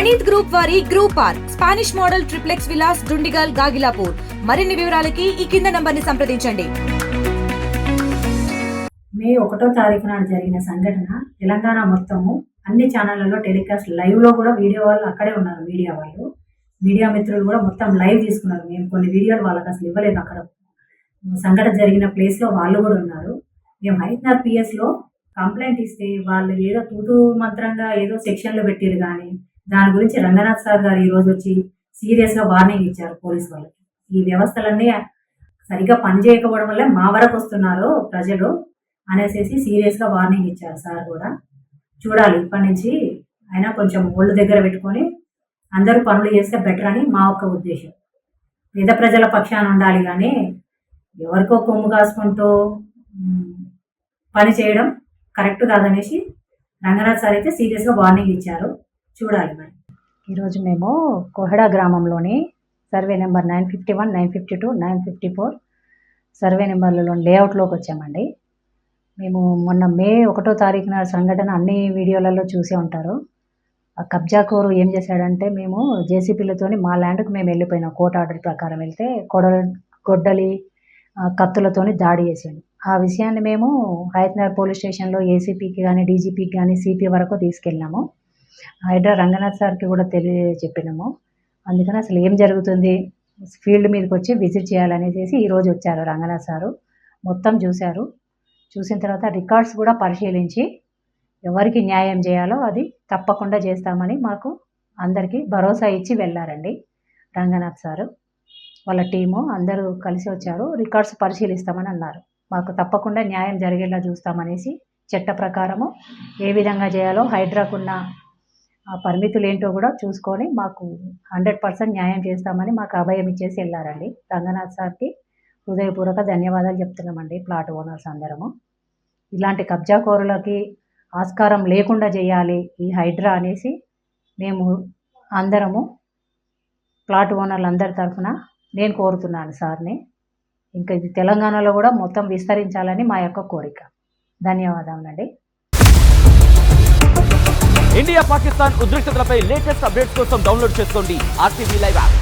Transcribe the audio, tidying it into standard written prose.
Praneeth group వారి group park Spanish model triplex Vilas Dundigal Gagillapur. మరిన్ని వివరాలకి ఈ కింద నంబర్ని సంప్రదించండి. మే 1వ తారీఖు నాడు జరిగిన సంఘటన తెలంగాణ మొత్తము అన్ని ఛానళ్లలో టెలికాస్ట్ లైవ్ లో కూడా వీడియో వాళ్ళు అక్కడే ఉన్నారు. మీడియా మిత్రులు కూడా మొత్తం లైవ్ తీసుకున్నారు. మేము కొన్ని వీడియోలు వాళ్ళకి అసలు ఇవ్వలేదు. అక్కడ సంఘటన జరిగిన ప్లేస్ లో వాళ్ళు కూడా ఉన్నారు. మేము హైదరాబాద్ పిఎస్ లో కంప్లైంట్ ఇస్తే వాళ్ళు ఏదో తూతూ మంత్రంగా ఏదో సెక్షన్లు పెట్టారు. కానీ దాని గురించి రంగనాథ్ సార్ గారు ఈ రోజు వచ్చి సీరియస్ గా వార్నింగ్ ఇచ్చారు పోలీస్ వాళ్ళకి. ఈ వ్యవస్థలన్నీ సరిగ్గా పనిచేయకపోవడం వల్ల మా వరకు వస్తున్నారు ప్రజలు అనేసి సీరియస్ గా వార్నింగ్ ఇచ్చారు సార్ కూడా. చూడాలి ఇప్పటి నుంచి అయినా కొంచెం ఒళ్ళు దగ్గర పెట్టుకొని అందరూ పనులు చేస్తే బెటర్ అని మా ఒక్క ఉద్దేశం. పేద ప్రజల పక్షాన ఉండాలి కానీ ఎవరికో కొమ్ము కాసుకుంటూ పని చేయడం కరెక్ట్ కాదనేసి రంగనాథ్ సార్ అయితే సీరియస్గా వార్నింగ్ ఇచ్చారు. చూడాలి మరి. ఈరోజు మేము కోహెడా గ్రామంలోని సర్వే నెంబర్ 951, 952, 954 సర్వే నెంబర్లలో లేఅవుట్లోకి వచ్చామండి. మేము మొన్న మే 1వ తారీఖున సంఘటన అన్ని వీడియోలలో చూసే ఉంటారు. ఆ కబ్జాకోరు ఏం చేశాడంటే, మేము జేసీపీలతోని మా ల్యాండ్కి మేము వెళ్ళిపోయినాం. కోర్టు ఆర్డర్ ప్రకారం వెళ్తే గొడ్డలి కత్తులతోని దాడి చేసాడు. ఆ విషయాన్ని మేము హైదరాబాద్ పోలీస్ స్టేషన్లో ఏసీపీకి కానీ డీజీపీకి కానీ సిపి వరకు తీసుకెళ్ళినాము. హైదరాబాద్ రంగనాథ్ సార్కి కూడా చెప్పినాము. అందుకని అసలు ఏం జరుగుతుంది ఫీల్డ్ మీదకి వచ్చి విజిట్ చేయాలనేసి ఈరోజు వచ్చారు రంగనాథ్ సారు. మొత్తం చూశారు. చూసిన తర్వాత రికార్డ్స్ కూడా పరిశీలించి ఎవరికి న్యాయం చేయాలో అది తప్పకుండా చేస్తామని మాకు అందరికీ భరోసా ఇచ్చి వెళ్ళారండి రంగనాథ్ సారు. వాళ్ళ టీము అందరూ కలిసి వచ్చారు. రికార్డ్స్ పరిశీలిస్తామని అన్నారు. మాకు తప్పకుండా న్యాయం జరిగేలా చూస్తామనేసి చట్ట ప్రకారము ఏ విధంగా చేయాలో హైడ్రాకున్న పరిమితులు ఏంటో కూడా చూసుకొని మాకు 100% న్యాయం చేస్తామని మాకు అభయం ఇచ్చేసి వెళ్ళారండి. రంగనాథ్ సార్కి హృదయపూర్వక ధన్యవాదాలు చెప్తున్నామండి. ప్లాట్ ఓనర్స్ అందరము ఇలాంటి కబ్జాకోరులకి ఆస్కారం లేకుండా చేయాలి ఈ హైడ్రా అనేసి మేము అందరము ప్లాట్ ఓనర్లు అందరి తరఫున నేను కోరుతున్నాను సార్ని. ఇంకా ఇది తెలంగాణలో కూడా మొత్తం విస్తరించాలని మా యొక్క కోరిక. ధన్యవాదాలండి. ఇండియా పాకిస్తాన్ ఉద్రిక్తతలపై లేటెస్ట్ అప్డేట్స్ కోసం డౌన్లోడ్ చేసుకోండి RTV లైవ్ యాప్.